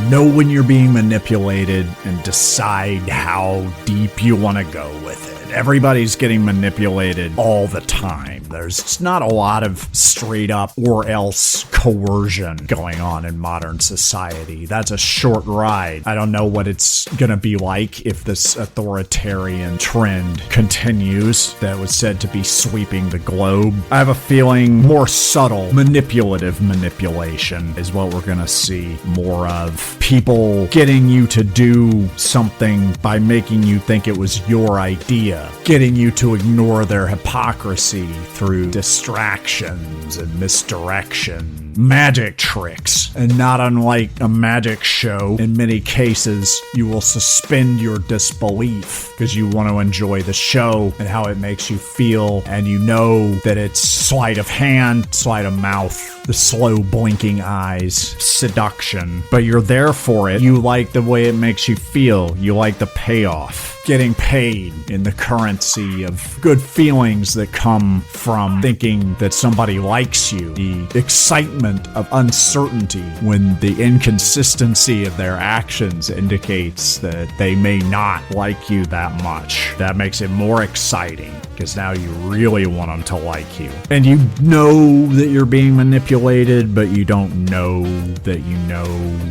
Know when you're being manipulated and decide how deep you want to go with it. Everybody's getting manipulated all the time. There's not a lot of straight up or else coercion going on in modern society. That's a short ride. I don't know what it's gonna be like if this authoritarian trend continues that was said to be sweeping the globe. I have a feeling more subtle, manipulative manipulation is what we're gonna see more of. People getting you to do something by making you think it was your idea. Getting you to ignore their hypocrisy through distractions and misdirection. Magic tricks. And not unlike a magic show, in many cases, you will suspend your disbelief because you want to enjoy the show and how it makes you feel. And you know that it's sleight of hand, sleight of mouth, the slow blinking eyes, seduction. But you're there for it. You like the way it makes you feel. You like the payoff. Getting paid in the currency of good feelings that come from thinking that somebody likes you. The excitement of uncertainty when the inconsistency of their actions indicates that they may not like you that much. That makes it more exciting because now you really want them to like you. And you know that you're being manipulated, but you don't know that you know.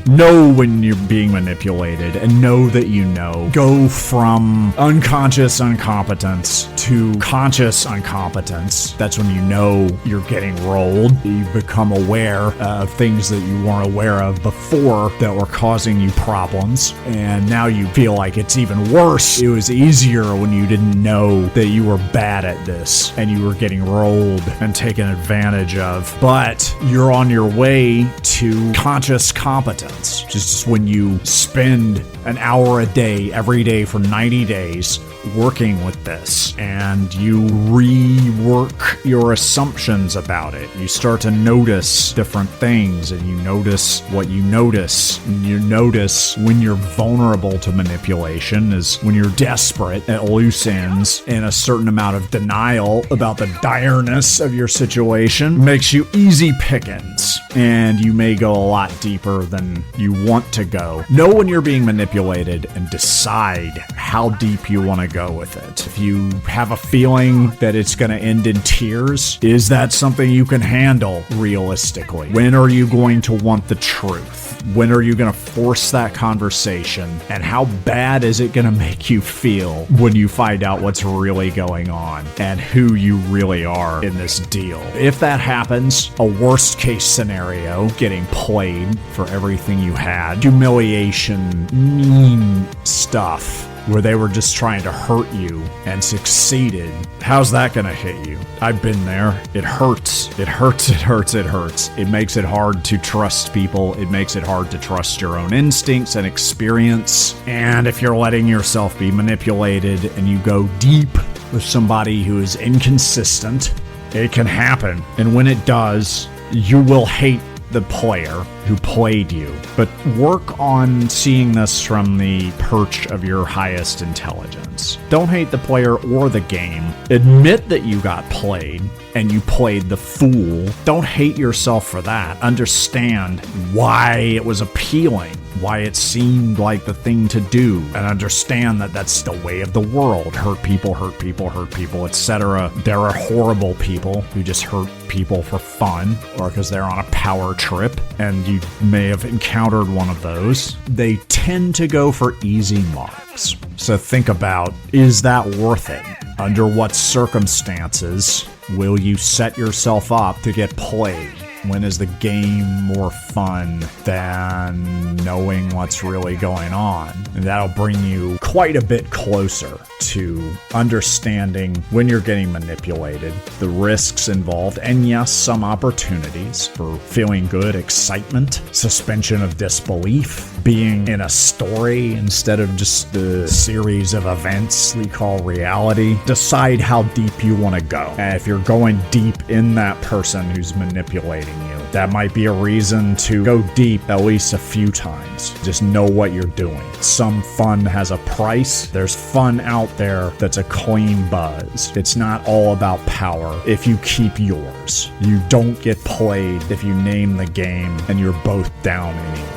Know when you're being manipulated and know that you know. Go from unconscious incompetence to conscious incompetence. That's when you know you're getting rolled. You become aware of things that you weren't aware of before that were causing you problems, and now you feel like it's even worse. It was easier when you didn't know that you were bad at this and you were getting rolled and taken advantage of. But you're on your way to conscious competence, just when you spend an hour a day every day for 90 days working with this, and you rework your assumptions about it. You start to notice different things, and you notice what you notice. And you notice when you're vulnerable to manipulation is when you're desperate at loose ends, and a certain amount of denial about the direness of your situation makes you easy pickings, and you may go a lot deeper than you want to go. Know when you're being manipulated and decide how deep you want to go with it. If you have a feeling that it's going to end in tears, is that something you can handle realistically? When are you going to want the truth? When are you going to force that conversation? And how bad is it going to make you feel when you find out what's really going on and who you really are in this deal? If that happens, a worst case scenario, getting played for everything you had, humiliation, mean stuff, where they were just trying to hurt you and succeeded. How's that gonna hit you? I've been there. It hurts. It hurts, it hurts, it hurts. It makes it hard to trust people. It makes it hard to trust your own instincts and experience. And if you're letting yourself be manipulated and you go deep with somebody who is inconsistent, it can happen. And when it does, you will hate the player who played you. But work on seeing this from the perch of your highest intelligence. Don't hate the player or the game. Admit that you got played and you played the fool. Don't hate yourself for that. Understand why it was appealing, why it seemed like the thing to do, and understand that that's the way of the world. Hurt people, etc. There are horrible people who just hurt people for fun or because they're on a power trip, and you may have encountered one of those. They tend to go for easy marks. So think about, is that worth it? Under what circumstances will you set yourself up to get played? When is the game more fun than knowing what's really going on? And that'll bring you quite a bit closer to understanding when you're getting manipulated, the risks involved, and yes, some opportunities for feeling good, excitement, suspension of disbelief, being in a story instead of just the series of events we call reality. Decide how deep you want to go. And if you're going deep in that person who's manipulating you, that might be a reason to go deep at least a few times. Just know what you're doing. Some fun has a price. There's fun out there that's a clean buzz. It's not all about power if you keep yours. You don't get played if you name the game and you're both down anyway.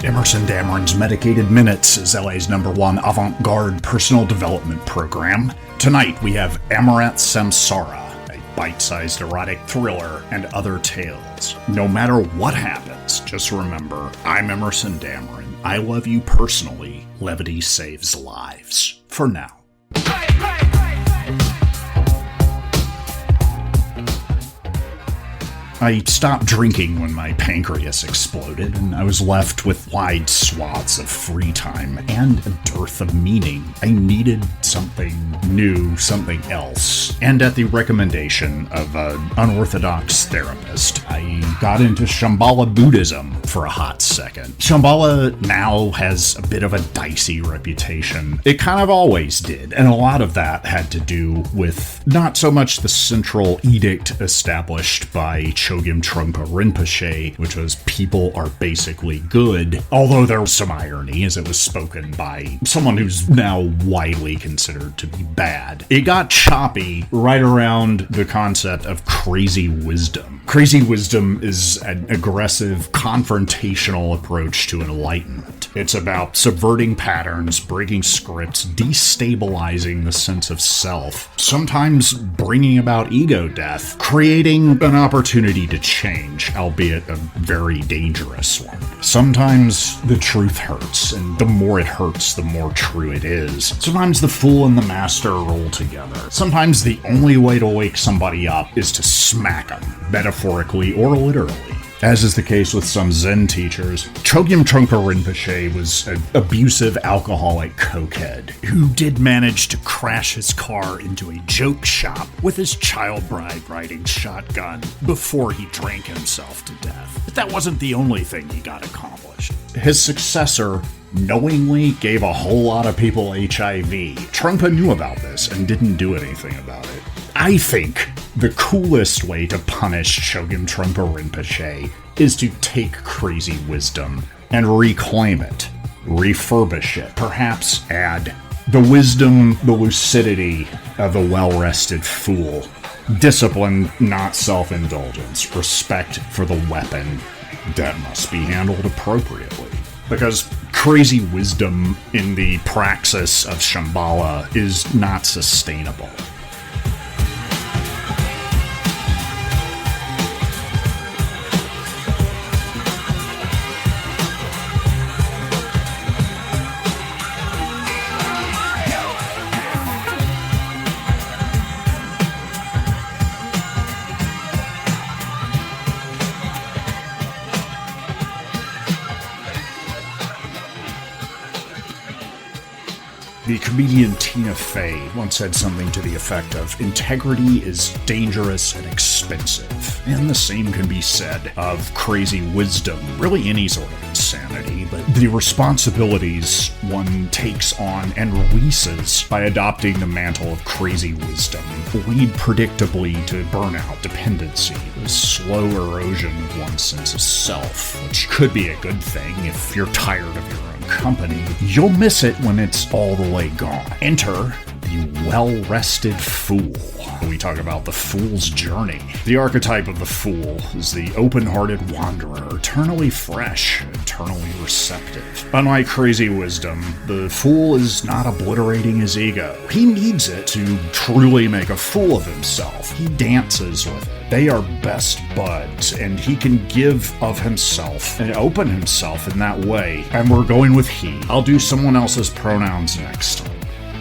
Emerson Dameron's Medicated Minutes is LA's #1 avant-garde personal development program. Tonight we have Amaranth Samsara, a bite-sized erotic thriller, and other tales. No matter what happens, just remember, I'm Emerson Dameron. I love you personally. Levity saves lives. For now. I stopped drinking when my pancreas exploded, and I was left with wide swaths of free time and a dearth of meaning. I needed something new, something else. And at the recommendation of an unorthodox therapist, I got into Shambhala Buddhism for a hot second. Shambhala now has a bit of a dicey reputation. It kind of always did, and a lot of that had to do with not so much the central edict established by Chogyam Trungpa Rinpoche, which was people are basically good, although there was some irony as it was spoken by someone who's now widely considered to be bad. It got choppy right around the concept of crazy wisdom. Crazy wisdom is an aggressive, confrontational approach to enlightenment. It's about subverting patterns, breaking scripts, destabilizing the sense of self, sometimes bringing about ego death, creating an opportunity to change, albeit a very dangerous one. Sometimes the truth hurts, and the more it hurts, the more true it is. Sometimes the fool and the master roll together. Sometimes the only way to wake somebody up is to smack them, metaphorically or literally. As is the case with some Zen teachers, Chogyam Trungpa Rinpoche was an abusive alcoholic cokehead who did manage to crash his car into a joke shop with his child bride riding shotgun before he drank himself to death. But that wasn't the only thing he got accomplished. His successor knowingly gave a whole lot of people HIV. Trungpa knew about this and didn't do anything about it. I think the coolest way to punish Chogyam Trungpa Rinpoche is to take crazy wisdom and reclaim it, refurbish it, perhaps add the wisdom, the lucidity of a well-rested fool, discipline, not self-indulgence, respect for the weapon that must be handled appropriately. Because crazy wisdom in the praxis of Shambhala is not sustainable. The comedian Tina Fey once said something to the effect of, integrity is dangerous and expensive. And the same can be said of crazy wisdom, really any sort of insanity, but the responsibilities one takes on and releases by adopting the mantle of crazy wisdom lead predictably to burnout, dependency, the slow erosion of one's sense of self, which could be a good thing if you're tired of your own company. You'll miss it when it's all the way gone. Enter the well-rested fool. We talk about the fool's journey. The archetype of the fool is the open-hearted wanderer, eternally fresh, eternally receptive. Unlike crazy wisdom, the fool is not obliterating his ego. He needs it to truly make a fool of himself. He dances with it. They are best buds, and he can give of himself and open himself in that way. And we're going with he. I'll do someone else's pronouns next.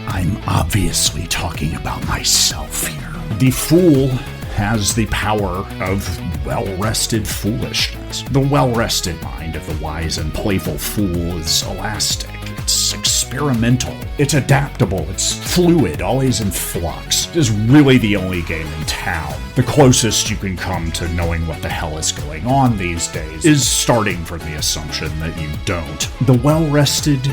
I'm obviously talking about myself here. The fool has the power of well-rested foolishness. The well-rested mind of the wise and playful fool is elastic. It's experimental. It's adaptable. It's fluid, always in flux. It is really the only game in town. The closest you can come to knowing what the hell is going on these days is starting from the assumption that you don't. The well-rested,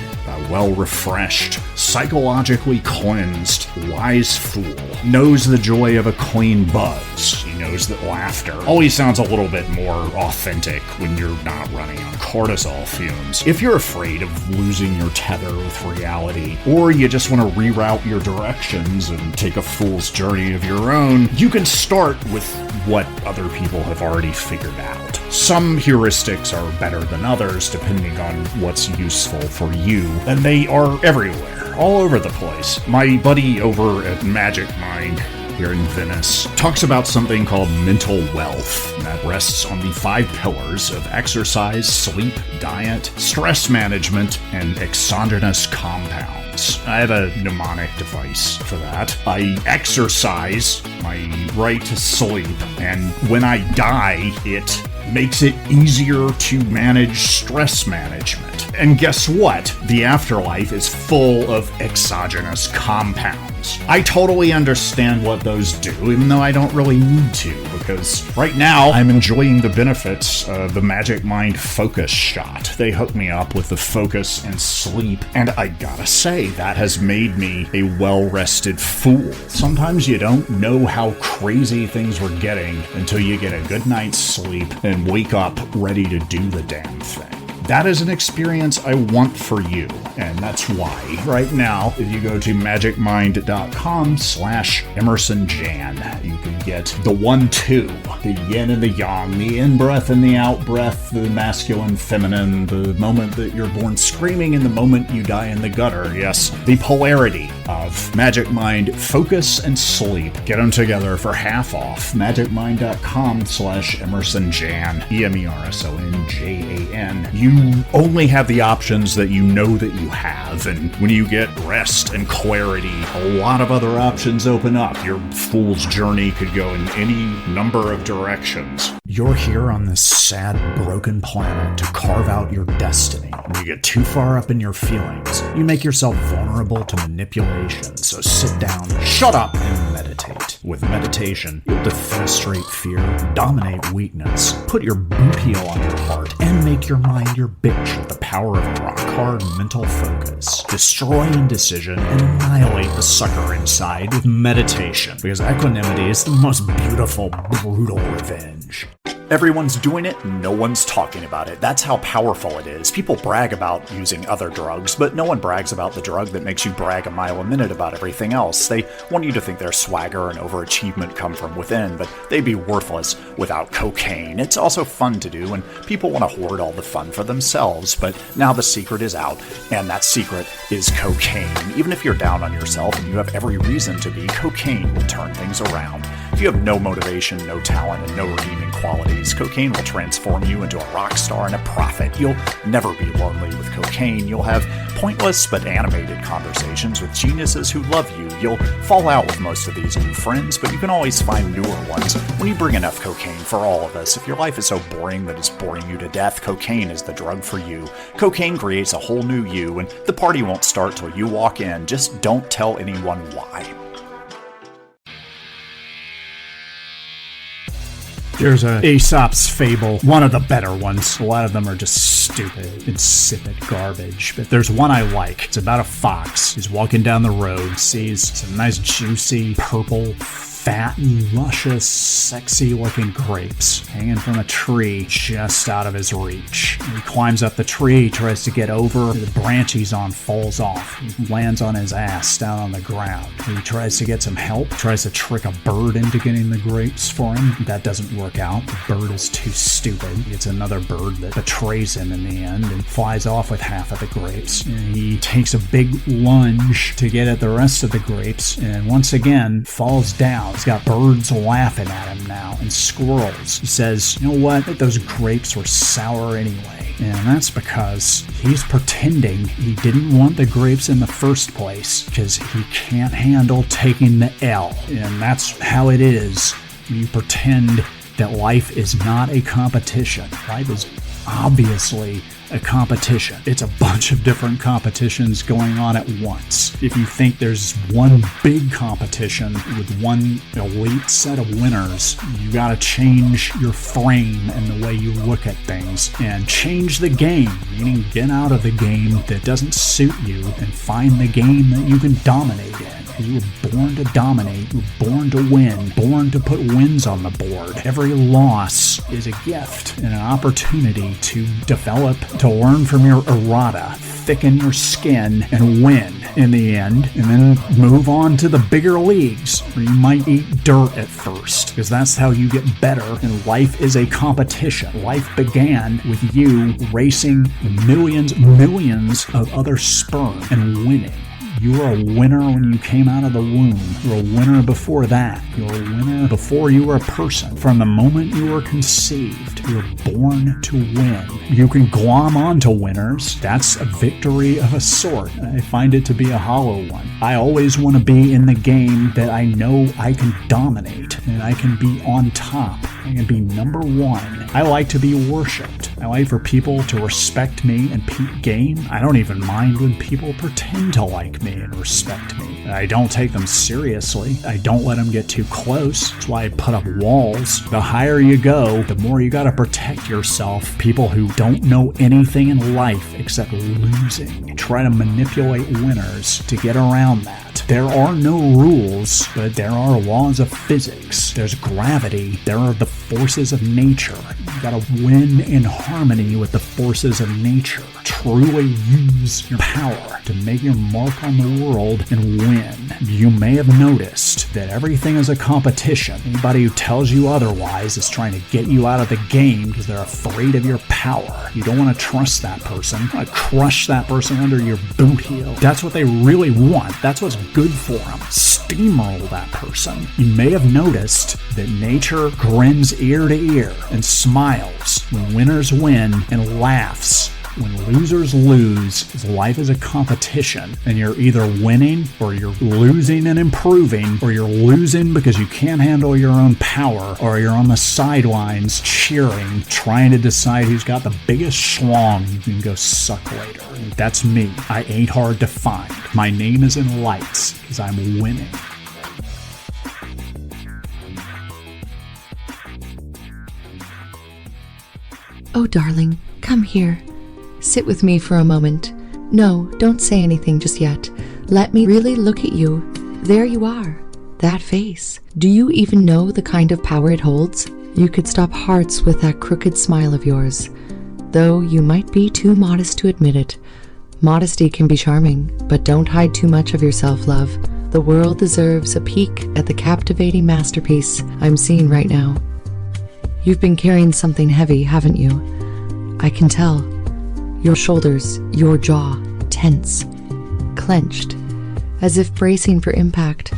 well-refreshed, psychologically cleansed, wise fool knows the joy of a clean buzz. He knows that laughter always sounds a little bit more authentic when you're not running on cortisol fumes. If you're afraid of losing your tether with reality, or you just want to reroute your directions and take a fool fool's journey of your own, you can start with what other people have already figured out. Some heuristics are better than others, depending on what's useful for you, and they are everywhere, all over the place. My buddy over at Magic Mind here in Venice talks about something called mental wealth that rests on the 5 pillars of exercise, sleep, diet, stress management, and exogenous compounds. I have a mnemonic device for that. I exercise my right to sleep, and when I die, it makes it easier to manage stress management. And guess what? The afterlife is full of exogenous compounds. I totally understand what those do, even though I don't really need to, because right now I'm enjoying the benefits of the Magic Mind Focus Shot. They hook me up with the focus and sleep, and I gotta say, that has made me a well-rested fool. Sometimes you don't know how crazy things were getting until you get a good night's sleep and wake up ready to do the damn thing. That is an experience I want for you, and that's why right now, if you go to magicmind.com/EmersonJan, you can get the 1-2, the yin and the yang, the in-breath and the out-breath, the masculine, feminine, the moment that you're born screaming and the moment you die in the gutter. Yes, the polarity of Magic Mind Focus and Sleep. Get them together for half off. magicmind.com/EmersonJan, EmersonJan. You only have the options that you know that you have, and when you get rest and clarity, a lot of other options open up. Your fool's journey could go in any number of directions. You're here on this sad, broken planet to carve out your destiny. When you get too far up in your feelings, you make yourself vulnerable to manipulation. So sit down, shut up, and meditate. With meditation, you'll defenestrate fear, dominate weakness, put your boot heel on your heart, and make your mind your bitch with the power of a rock-hard mental focus. Destroy indecision and annihilate the sucker inside with meditation, because equanimity is the most beautiful, brutal revenge. Everyone's doing it, no one's talking about it. That's how powerful it is. People brag about using other drugs, but no one brags about the drug that makes you brag a mile a minute about everything else. They want you to think their swagger and overachievement come from within, but they'd be worthless without cocaine. It's also fun to do, and people want to hoard all the fun for themselves, but now the secret is out, and that secret is cocaine. Even if you're down on yourself and you have every reason to be, cocaine will turn things around. If you have no motivation, no talent, and no redeeming qualities, cocaine will transform you into a rock star and a prophet. You'll never be lonely with cocaine. You'll have pointless but animated conversations with geniuses who love you. You'll fall out with most of these new friends, but you can always find newer ones when you bring enough cocaine for all of us. If your life is so boring that it's boring you to death, cocaine is the drug for you. Cocaine creates a whole new you, and the party won't start till you walk in. Just don't tell anyone why. There's a Aesop's fable, one of the better ones. A lot of them are just stupid, insipid garbage, but there's one I like. It's about a fox who's walking down the road, sees some nice juicy purple fat, luscious, sexy-looking grapes hanging from a tree just out of his reach. He climbs up the tree, tries to get over. The branch he's on falls off. He lands on his ass down on the ground. He tries to get some help, tries to trick a bird into getting the grapes for him. That doesn't work out. The bird is too stupid. It's another bird that betrays him in the end and flies off with half of the grapes. And he takes a big lunge to get at the rest of the grapes, and once again falls down. He's got birds laughing at him now, and squirrels. He says, you know what, those grapes were sour anyway. And that's because he's pretending he didn't want the grapes in the first place, because he can't handle taking the L. And that's how it is. You pretend that life is not a competition. Life is obviously a competition. It's a bunch of different competitions going on at once. If you think there's one big competition with one elite set of winners, you gotta change your frame and the way you look at things and change the game, meaning get out of the game that doesn't suit you and find the game that you can dominate in. You were born to dominate, you were born to win, born to put wins on the board. Every loss is a gift and an opportunity to develop, to learn from your errata, thicken your skin, and win in the end, and then move on to the bigger leagues where you might eat dirt at first, because that's how you get better. And life is a competition. Life began with you racing millions of other sperm and winning. You were a winner when you came out of the womb. You were a winner before that. You were a winner before you were a person. From the moment you were conceived, you were born to win. You can glom onto winners. That's a victory of a sort. I find it to be a hollow one. I always want to be in the game that I know I can dominate and I can be on top. I can be number one. I like to be worshipped. I like for people to respect me and peep game. I don't even mind when people pretend to like me and respect me. I don't take them seriously. I don't let them get too close. That's why I put up walls. The higher you go, the more you gotta protect yourself. People who don't know anything in life except losing try to manipulate winners to get around that. There are no rules, but there are laws of physics. There's gravity. There are the forces of nature. You gotta win in harmony with the forces of nature. Truly use your power to make your mark on the world and win. You may have noticed that everything is a competition. Anybody who tells you otherwise is trying to get you out of the game because they're afraid of your power. You don't want to trust that person. You want to crush that person under your boot heel. That's what they really want. That's what's good for them. Steamroll that person. You may have noticed that nature grins ear to ear and smiles when winners win and laughs when losers lose, because life is a competition, and you're either winning or you're losing and improving, or you're losing because you can't handle your own power, or you're on the sidelines cheering, trying to decide who's got the biggest schlong you can go suck later. And that's me. I ain't hard to find. My name is in lights because I'm winning. Oh, darling, come here. Sit with me for a moment. No, don't say anything just yet. Let me really look at you. There you are. That face. Do you even know the kind of power it holds? You could stop hearts with that crooked smile of yours. Though you might be too modest to admit it. Modesty can be charming, but don't hide too much of yourself, love. The world deserves a peek at the captivating masterpiece I'm seeing right now. You've been carrying something heavy, haven't you? I can tell. Your shoulders, your jaw, tense, clenched, as if bracing for impact.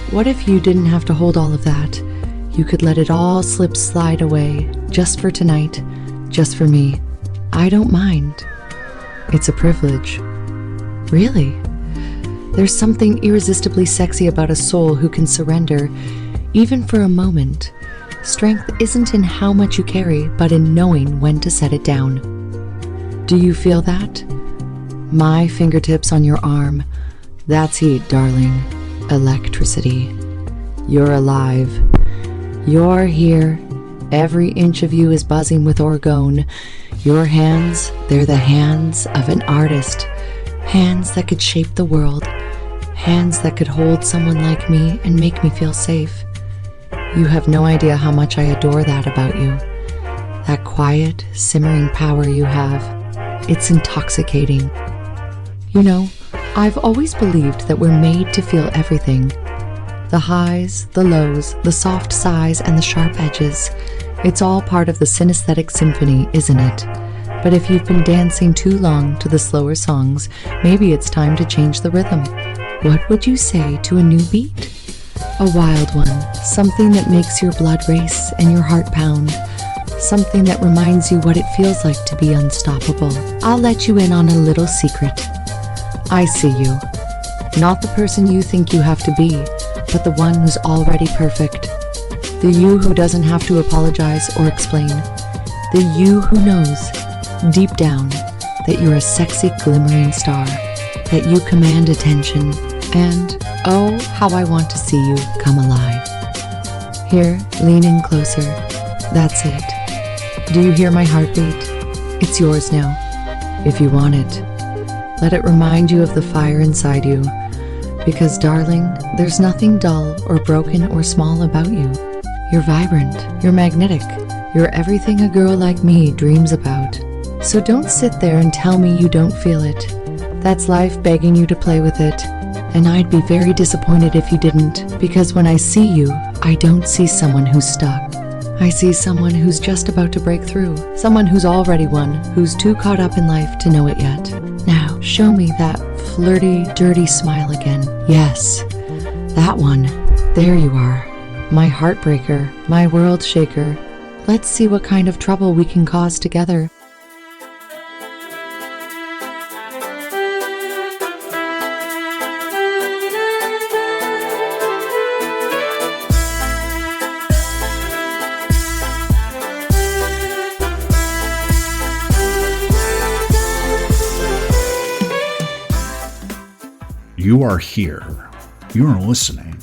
What if you didn't have to hold all of that? You could let it all slide away, just for tonight, just for me. I don't mind. It's a privilege. Really? There's something irresistibly sexy about a soul who can surrender, even for a moment. Strength isn't in how much you carry, but in knowing when to set it down. Do you feel that? My fingertips on your arm. That's heat, darling. Electricity. You're alive. You're here. Every inch of you is buzzing with orgone. Your hands, they're the hands of an artist. Hands that could shape the world. Hands that could hold someone like me and make me feel safe. You have no idea how much I adore that about you. That quiet, simmering power you have. It's intoxicating. You know, I've always believed that we're made to feel everything. The highs, the lows, the soft sighs, and the sharp edges. It's all part of the synesthetic symphony, isn't it? But if you've been dancing too long to the slower songs, maybe it's time to change the rhythm. What would you say to a new beat? A wild one, something that makes your blood race and your heart pound. Something that reminds you what it feels like to be unstoppable. I'll let you in on a little secret. I see you. Not the person you think you have to be, but the one who's already perfect. The you who doesn't have to apologize or explain. The you who knows, deep down, that you're a sexy glimmering star, that you command attention, and oh, how I want to see you come alive. Here, lean in closer. That's it. Do you hear my heartbeat? It's yours now, if you want it. Let it remind you of the fire inside you, because darling, there's nothing dull or broken or small about you. You're vibrant, you're magnetic, you're everything a girl like me dreams about. So don't sit there and tell me you don't feel it. That's life begging you to play with it. And I'd be very disappointed if you didn't, because when I see you, I don't see someone who's stuck. I see someone who's just about to break through, someone who's already won, who's too caught up in life to know it yet. Now, show me that flirty, dirty smile again. Yes, that one. There you are. My heartbreaker, my world shaker. Let's see what kind of trouble we can cause together. You are here. You are listening.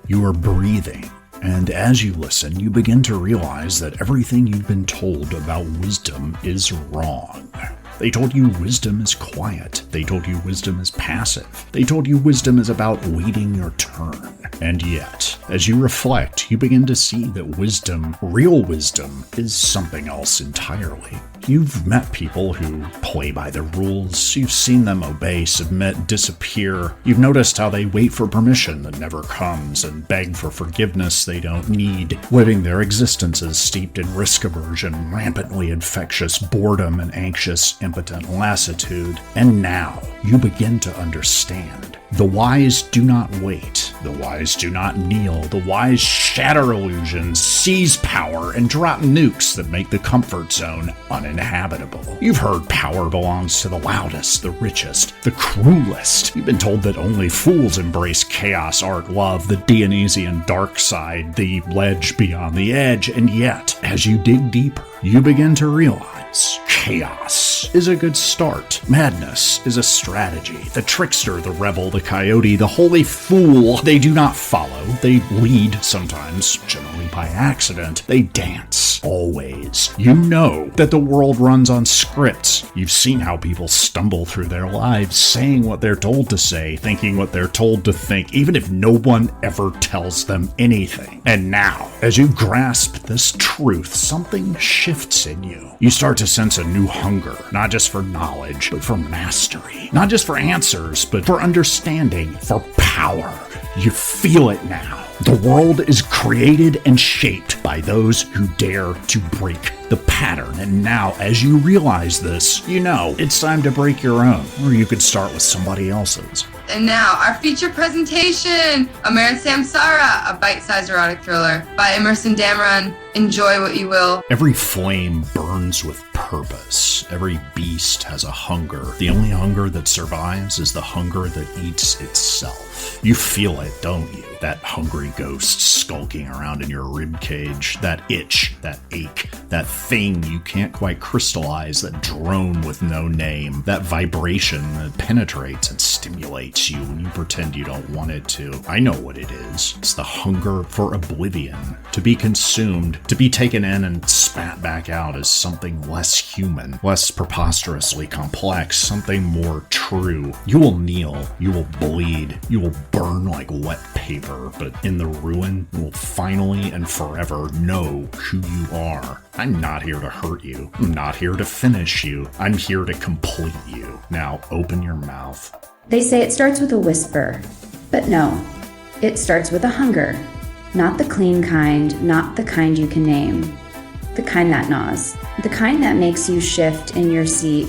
You are breathing. And as you listen, you begin to realize that everything you've been told about wisdom is wrong. They told you wisdom is quiet. They told you wisdom is passive. They told you wisdom is about waiting your turn. And yet, as you reflect, you begin to see that wisdom, real wisdom, is something else entirely. You've met people who play by the rules. You've seen them obey, submit, disappear. You've noticed how they wait for permission that never comes and beg for forgiveness they don't need, living their existences steeped in risk aversion, rampantly infectious boredom, and anxious, impotent lassitude. And now you begin to understand. The wise do not wait. The wise do not kneel. The wise shatter illusions, seize power, and drop nukes that make the comfort zone uninhabitable. You've heard power belongs to the loudest, the richest, the cruelest. You've been told that only fools embrace chaos, art, love, the Dionysian dark side, the ledge beyond the edge. And yet, as you dig deeper, you begin to realize chaos is a good start. Madness is a strategy. The trickster, the rebel, the coyote, the holy fool, they do not follow. They lead sometimes, generally by accident. They dance, always. You know that the world runs on scripts. You've seen how people stumble through their lives, saying what they're told to say, thinking what they're told to think, even if no one ever tells them anything. And now, as you grasp this truth, something shifts in you. You start to sense a new hunger, not just for knowledge, but for mastery. Not just for answers, but for understanding, for power. You feel it now. The world is created and shaped by those who dare to break the pattern. And now, as you realize this, you know it's time to break your own, or you could start with somebody else's. And now, our feature presentation, Amaranth Samsara, a bite-sized erotic thriller by Emerson Dameron. Enjoy what you will. Every flame burns with purpose. Every beast has a hunger. The only hunger that survives is the hunger that eats itself. You feel it, don't you? That hungry ghost skulking around in your ribcage, that itch, that ache, that thing you can't quite crystallize, that drone with no name, that vibration that penetrates and stimulates you when you pretend you don't want it to. I know what it is. It's the hunger for oblivion, to be consumed, to be taken in and spat back out as something less human, less preposterously complex, something more true. You will kneel, you will bleed, you will burn like wet paper, but in the ruin, you will finally and forever know who you are. I'm not here to hurt you. I'm not here to finish you. I'm here to complete you. Now open your mouth. They say it starts with a whisper, but no, it starts with a hunger. Not the clean kind, not the kind you can name. The kind that gnaws. The kind that makes you shift in your seat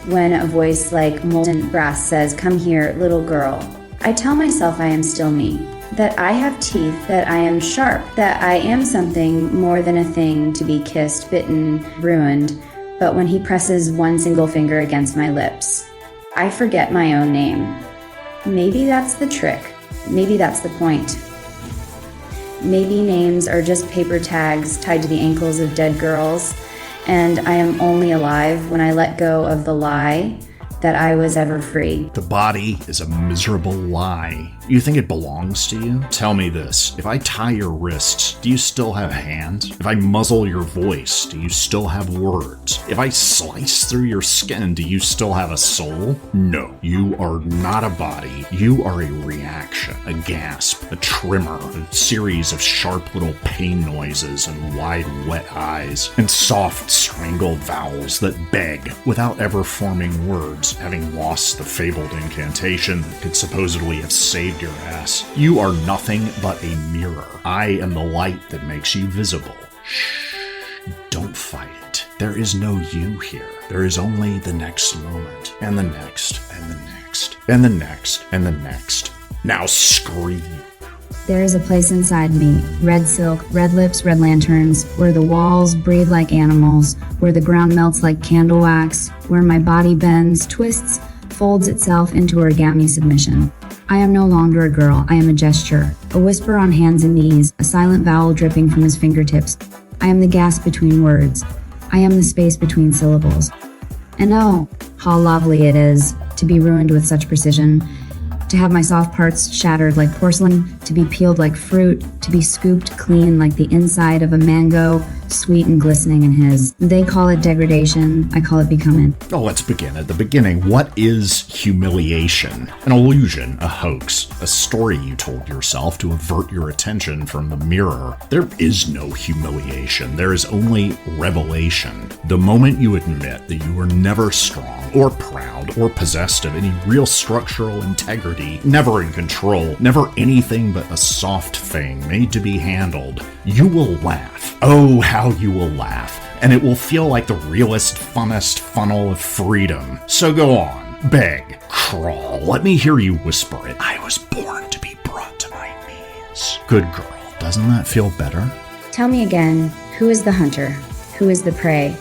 when a voice like molten brass says, "Come here, little girl." I tell myself I am still me, that I have teeth, that I am sharp, that I am something more than a thing to be kissed, bitten, ruined. But when he presses one single finger against my lips, I forget my own name. Maybe that's the trick. Maybe that's the point. Maybe names are just paper tags tied to the ankles of dead girls, and I am only alive when I let go of the lie that I was ever free. The body is a miserable lie. You think it belongs to you? Tell me this. If I tie your wrists, do you still have hands? If I muzzle your voice, do you still have words? If I slice through your skin, do you still have a soul? No. You are not a body. You are a reaction, a gasp, a tremor, a series of sharp little pain noises and wide, wet eyes, and soft, strangled vowels that beg without ever forming words, having lost the fabled incantation that could supposedly have saved your ass. You are nothing but a mirror. I am the light that makes you visible. Shh. Don't fight it. There is no you here. There is only the next moment, and the next, and the next, and the next, and the next. Now scream. There is a place inside me, red silk, red lips, red lanterns, where the walls breathe like animals, where the ground melts like candle wax, where my body bends, twists, folds itself into origami submission. I am no longer a girl, I am a gesture, a whisper on hands and knees, a silent vowel dripping from his fingertips. I am the gasp between words. I am the space between syllables. And oh, how lovely it is to be ruined with such precision, to have my soft parts shattered like porcelain, to be peeled like fruit, to be scooped clean like the inside of a mango, sweet and glistening in his. They call it degradation, I call it becoming. Oh, let's begin at the beginning. What is humiliation? An illusion, a hoax, a story you told yourself to avert your attention from the mirror. There is no humiliation. There is only revelation. The moment you admit that you were never strong or proud or possessed of any real structural integrity, never in control, never anything but a soft thing made to be handled, you will laugh. Oh, how you will laugh. And it will feel like the realest, funnest funnel of freedom. So go on, beg, crawl, let me hear you whisper it. I was born to be brought to my knees. Good girl, doesn't that feel better? Tell me again, who is the hunter? Who is the prey?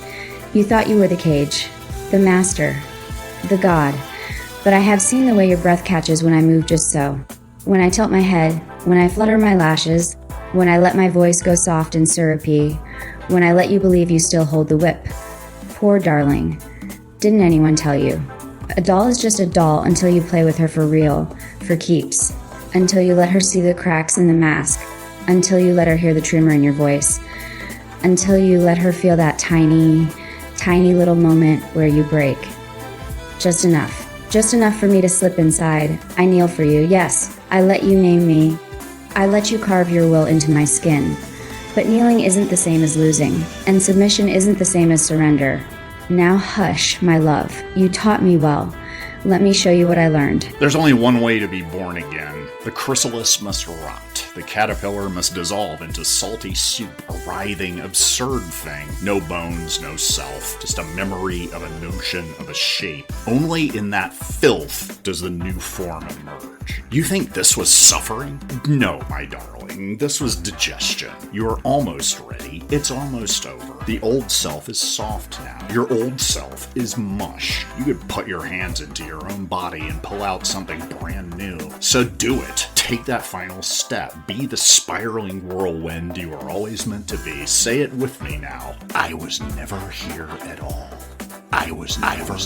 You thought you were the cage, the master, the god. But I have seen the way your breath catches when I move just so. When I tilt my head, when I flutter my lashes, when I let my voice go soft and syrupy, when I let you believe you still hold the whip. Poor darling. Didn't anyone tell you? A doll is just a doll until you play with her for real, for keeps. Until you let her see the cracks in the mask. Until you let her hear the tremor in your voice. Until you let her feel that tiny, tiny little moment where you break. Just enough. Just enough for me to slip inside. I kneel for you. Yes, I let you name me. I let you carve your will into my skin. But kneeling isn't the same as losing, and submission isn't the same as surrender. Now hush, my love. You taught me well. Let me show you what I learned. There's only one way to be born again. The chrysalis must rot. The caterpillar must dissolve into salty soup, a writhing, absurd thing. No bones, no self, just a memory of a notion of a shape. Only in that filth does the new form emerge. You think this was suffering? No, my darling. This was digestion. You are almost ready. It's almost over. The old self is soft now. Your old self is mush. You could put your hands into your own body and pull out something brand new. So do it. Take that final step. Be the spiraling whirlwind you are always meant to be. Say it with me now. I was never here at all. I was never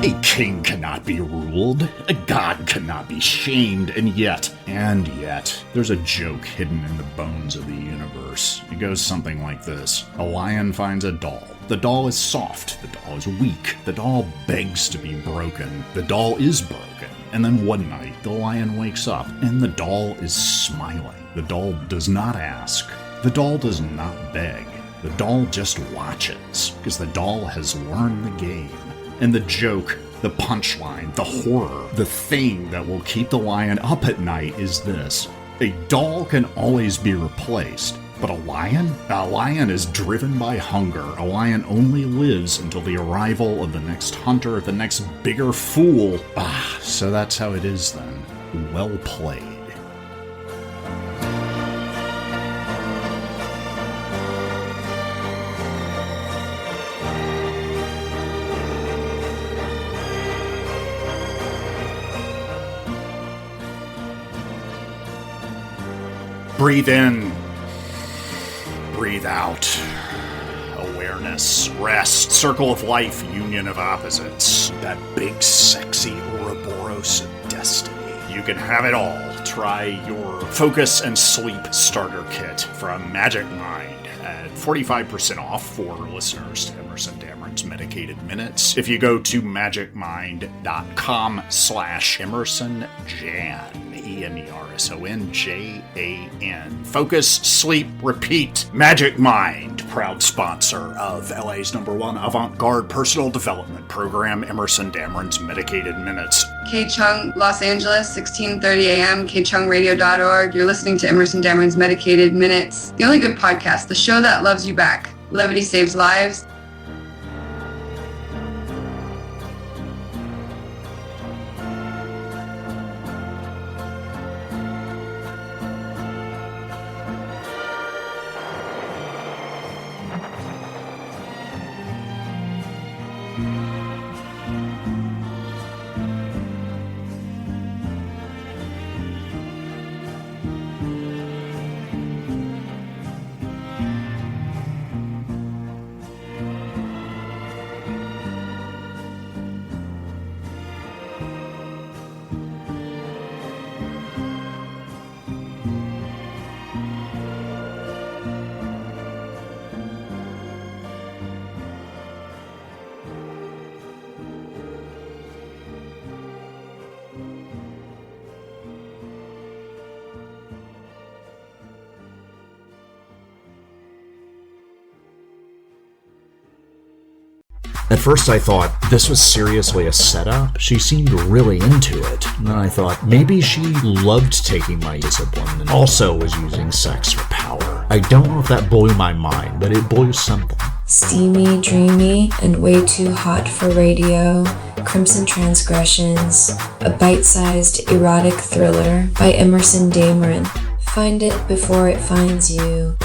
A king cannot be ruled, a god cannot be shamed, and yet, there's a joke hidden in the bones of the universe. It goes something like this. A lion finds a doll. The doll is soft, the doll is weak, the doll begs to be broken, the doll is broken. And then one night, the lion wakes up, and the doll is smiling. The doll does not ask. The doll does not beg. The doll just watches, because the doll has learned the game. And the joke, the punchline, the horror, the thing that will keep the lion up at night is this. A doll can always be replaced, but a lion? A lion is driven by hunger. A lion only lives until the arrival of the next hunter, the next bigger fool. So that's how it is then. Well played. Breathe in. Breathe out. Awareness, rest, circle of life, union of opposites. That big, sexy Ouroboros of destiny. You can have it all. Try your Focus and Sleep Starter Kit from Magic Mind at 45% off for listeners to Emerson Dameron's Medicated Minutes. If you go to magicmind.com/EmersonJan, EmersonJan. Focus, sleep, repeat. Magic Mind, proud sponsor of LA's #1 avant-garde personal development program, Emerson Dameron's Medicated Minutes. K-Chung, Los Angeles, 16:30 a.m., kchungradio.org. You're listening to Emerson Dameron's Medicated Minutes, the only good podcast, the show that loves you back. Levity saves lives. At first I thought this was seriously a setup. She seemed really into it. And then I thought maybe she loved taking my discipline and also was using sex for power. I don't know if that blew my mind, but it blew something. Steamy, dreamy, and way too hot for radio, Crimson Transgressions, a bite-sized erotic thriller by Emerson Dameron. Find it before it finds you.